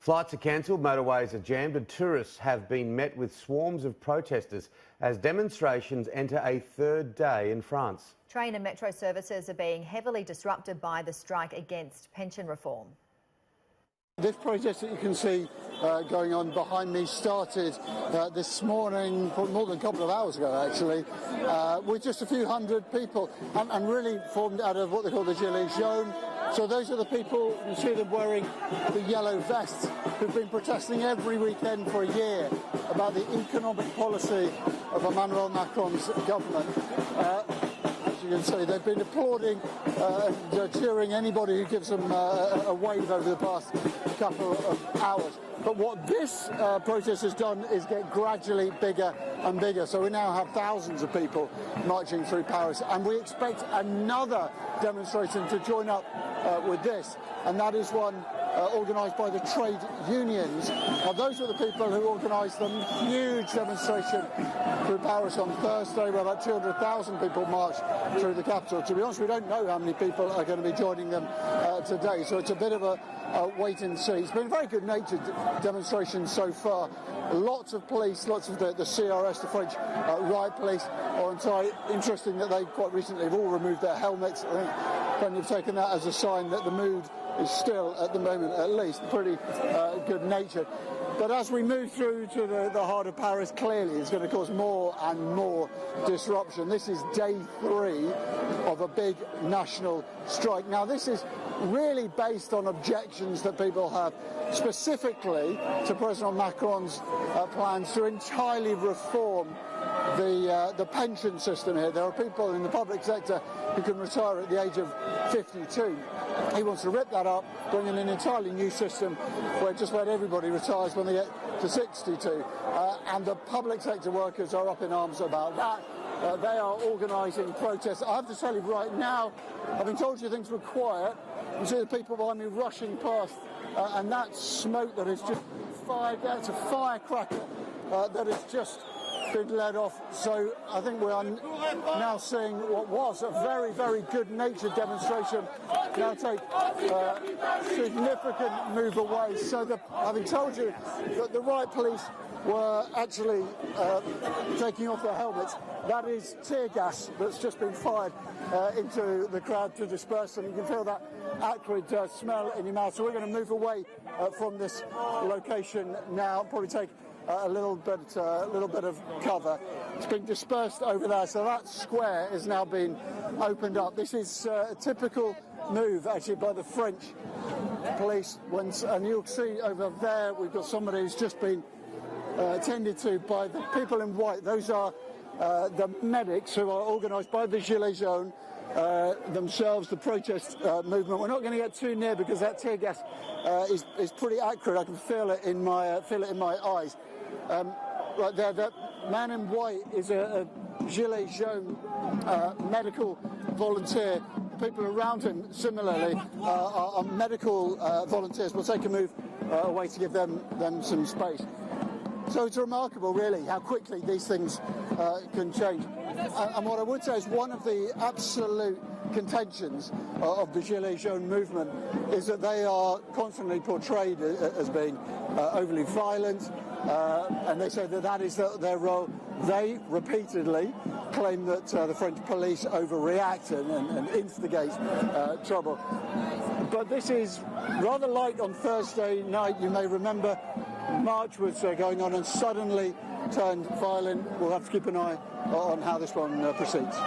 Flights are cancelled, motorways are jammed and tourists have been met with swarms of protesters as demonstrations enter a third day in France. Train and metro services are being heavily disrupted by the strike against pension reform. This protest that you can see going on behind me started this morning, more than a couple of hours ago actually, with just a few hundred people and really formed out of what they call the Gilets jaunes. So those are the people, you see them wearing the yellow vests, who've been protesting every weekend for a year about the economic policy of Emmanuel Macron's government. As you can see, they've been applauding and cheering anybody who gives them a wave over the past couple of hours. But what this protest has done is get gradually bigger and bigger. So we now have thousands of people marching through Paris, and we expect another demonstration to join up with this, and that is one organised by the trade unions. Now, those are the people who organised the huge demonstration through Paris on Thursday, where about 200,000 people marched through the capital. To be honest, we don't know how many people are going to be joining them today, so it's a bit of a wait and see. It's been a very good-natured demonstration so far. Lots of police, lots of the CRS, the French Riot police, are inside. Interesting that they quite recently have all removed their helmets. I think plenty have taken that as a sign that the mood is still, at the moment at least, pretty good-natured. But as we move through to the heart of Paris, clearly it's going to cause more and more disruption. This is day 3 of a big national strike. Now, this is really based on objections that people have specifically to President Macron's plans to entirely reform the pension system here. There are people in the public sector who can retire at the age of 52. He wants to rip that up, bring in an entirely new system where just about everybody retires when they get to 62. And the public sector workers are up in arms about that. They are organising protests. I have to tell you right now, having told you things were quiet, you see the people behind me rushing past, and that smoke that has just fired, that's a firecracker that has just been let off. So I think we are now seeing what was a very, very good-natured demonstration now take a significant move away. So having told you that the Riot police were actually taking off their helmets, that is tear gas that's just been fired into the crowd to disperse them. You can feel that acrid smell in your mouth. So we're going to move away from this location now, probably take a little bit of cover. It's been dispersed over there, so that square is now being opened up. This is a typical move, actually, by the French police. And you'll see over there, we've got somebody who's just been attended to by the people in white. Those are the medics who are organised by the Gilets jaunes themselves, the protest movement. We're not going to get too near because that tear gas is pretty accurate. I can feel it in my eyes. Right there, that man in white is a Gilets jaunes medical volunteer. People around him, similarly, are medical volunteers. We'll take a move away to give them some space. So it's remarkable, really, how quickly these things can change. And what I would say is one of the absolute contentions of the Gilets jaunes movement is that they are constantly portrayed as being overly violent, and they say that is their role. They repeatedly claim that the French police overreact and instigate trouble. But this is rather light on Thursday night. You may remember March was going on and suddenly turned violent. We'll have to keep an eye on how this one proceeds.